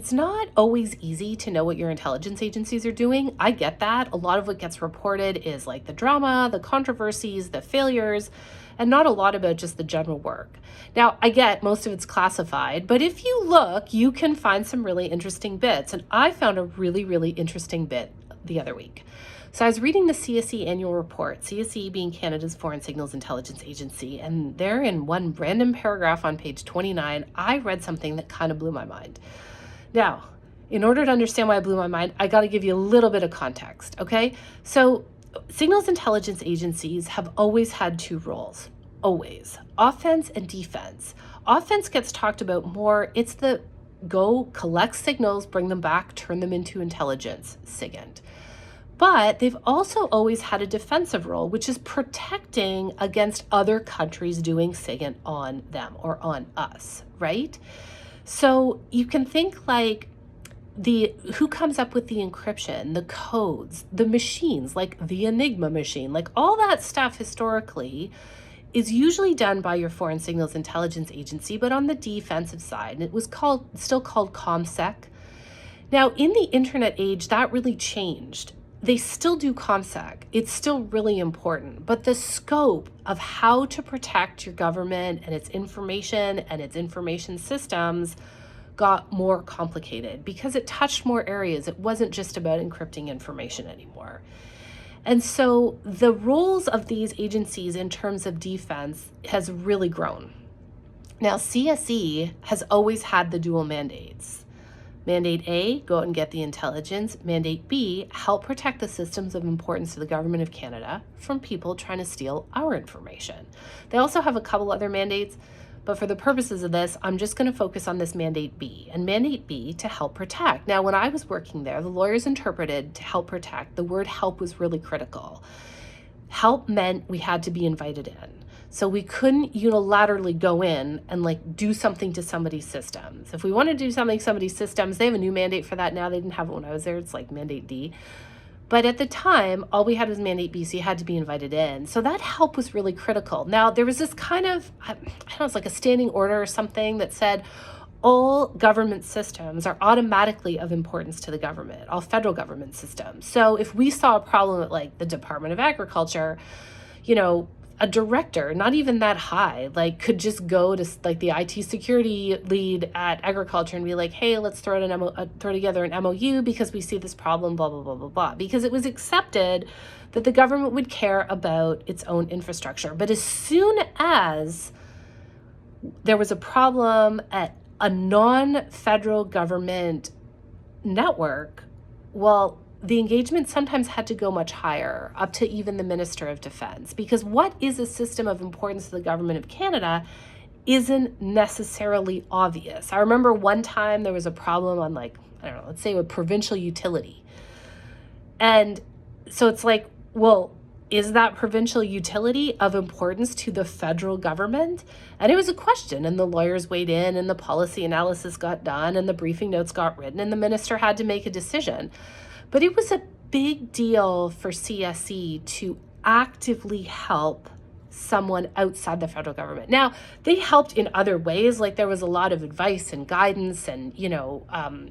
It's not always easy to know what your intelligence agencies are doing. I get that. A lot of what gets reported is like the drama, the controversies, the failures, and not a lot about just the general work. Now, I get most of it's classified, but if you look, you can find some really interesting bits. And I found a really, really interesting bit the other week. So I was reading the CSE annual report, CSE being Canada's Foreign Signals Intelligence Agency, and there in one random paragraph on page 29, I read something that kind of blew my mind. Now, in order to understand why it blew my mind, I got to give you a little bit of context, okay? So, signals intelligence agencies have always had two roles, always, offense and defense. Offense gets talked about more. It's the go collect signals, bring them back, turn them into intelligence, SIGINT. But they've also always had a defensive role, which is protecting against other countries doing SIGINT on them or on us, right? So you can think like who comes up with the encryption, the codes, the machines, like the Enigma machine, like all that stuff historically is usually done by your Foreign Signals Intelligence Agency, but on the defensive side. And it was still called ComSec. Now, in the internet age, that really changed. They still do ComSec. It's still really important, but the scope of how to protect your government and its information and its information systems got more complicated because it touched more areas. It wasn't just about encrypting information anymore. And so the roles of these agencies in terms of defense has really grown. Now, CSE has always had the dual mandates. Mandate A, go out and get the intelligence. Mandate B, help protect the systems of importance to the government of Canada from people trying to steal our information. They also have a couple other mandates, but for the purposes of this, I'm just going to focus on this Mandate B. And Mandate B, to help protect. Now, when I was working there, the lawyers interpreted to help protect. The word help was really critical. Help meant we had to be invited in. So we couldn't unilaterally go in and like do something to somebody's systems. If we want to do something to somebody's systems, they have a new mandate for that now. They didn't have it when I was there. It's like Mandate D. But at the time, all we had was Mandate B, so you had to be invited in. So that help was really critical. Now, there was this kind of, I don't know, it's like a standing order or something that said all government systems are automatically of importance to the government, all federal government systems. So if we saw a problem at like the Department of Agriculture, you know, a director, not even that high, like could just go to like the IT security lead at agriculture and be like, hey, let's throw together an MOU because we see this problem, blah, blah, blah, blah, blah. Because it was accepted that the government would care about its own infrastructure. But as soon as there was a problem at a non-federal government network, well, the engagement sometimes had to go much higher, up to even the Minister of Defense, because what is a system of importance to the government of Canada isn't necessarily obvious. I remember one time there was a problem on like, I don't know, let's say a provincial utility. And so it's like, well, is that provincial utility of importance to the federal government? And it was a question, and the lawyers weighed in, and the policy analysis got done, and the briefing notes got written, and the minister had to make a decision. But it was a big deal for CSE to actively help someone outside the federal government. Now, they helped in other ways, like there was a lot of advice and guidance and,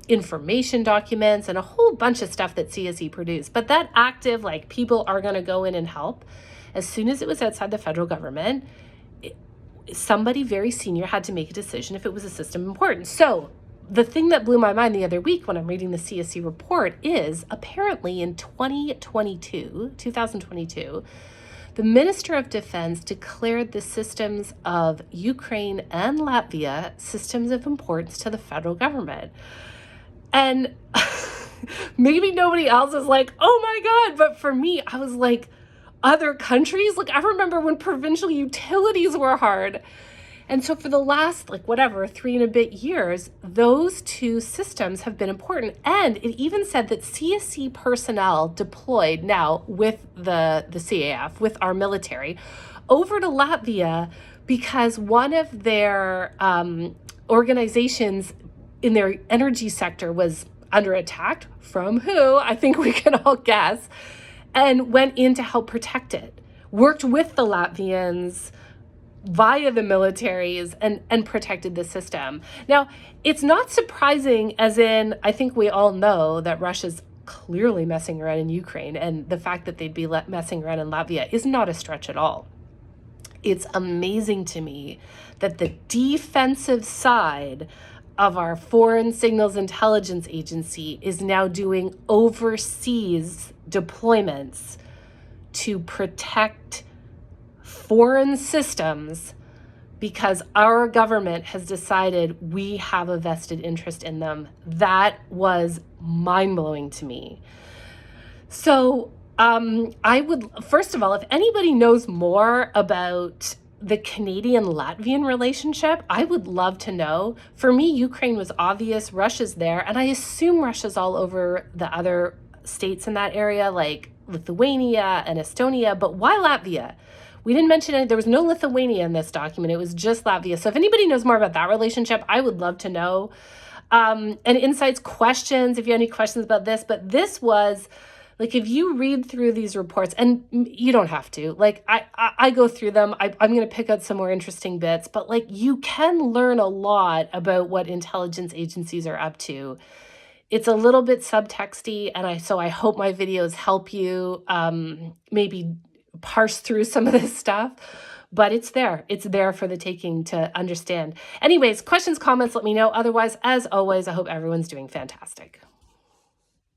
information documents and a whole bunch of stuff that CSE produced. But that active, like people are going to go in and help, as soon as it was outside the federal government, somebody very senior had to make a decision if it was a system important. So the thing that blew my mind the other week when I'm reading the CSE report is apparently in 2022, the Minister of Defense declared the systems of Ukraine and Latvia systems of importance to the federal government. And maybe nobody else is like, oh my God, but for me, I was like, other countries? Like I remember when provincial utilities were hard. And so for the last, 3 and a bit years, those two systems have been important. And it even said that CSE personnel deployed now with the CAF, with our military, over to Latvia because one of their organizations in their energy sector was under attack from who? I think we can all guess, and went in to help protect it, worked with the Latvians, via the militaries and protected the system. Now, it's not surprising, as in, I think we all know that Russia's clearly messing around in Ukraine, and the fact that they'd be messing around in Latvia is not a stretch at all. It's amazing to me that the defensive side of our Foreign Signals Intelligence Agency is now doing overseas deployments to protect foreign systems because our government has decided we have a vested interest in them. That was mind-blowing to me. So I would, first of all, if anybody knows more about the Canadian-Latvian relationship, I would love to know. For me, Ukraine was obvious, Russia's there, and I assume Russia's all over the other states in that area, like Lithuania and Estonia, but why Latvia? We didn't mention it. There was no Lithuania in this document. It was just Latvia. So if anybody knows more about that relationship, I would love to know. And insights, questions, if you have any questions about this. But this was, like, if you read through these reports, and you don't have to, like, I go through them. I'm going to pick out some more interesting bits. But, like, you can learn a lot about what intelligence agencies are up to. It's a little bit subtexty, and so I hope my videos help you maybe parse through some of this stuff, but it's there. It's there for the taking to understand. Anyways, questions, comments, let me know. Otherwise, as always, I hope everyone's doing fantastic.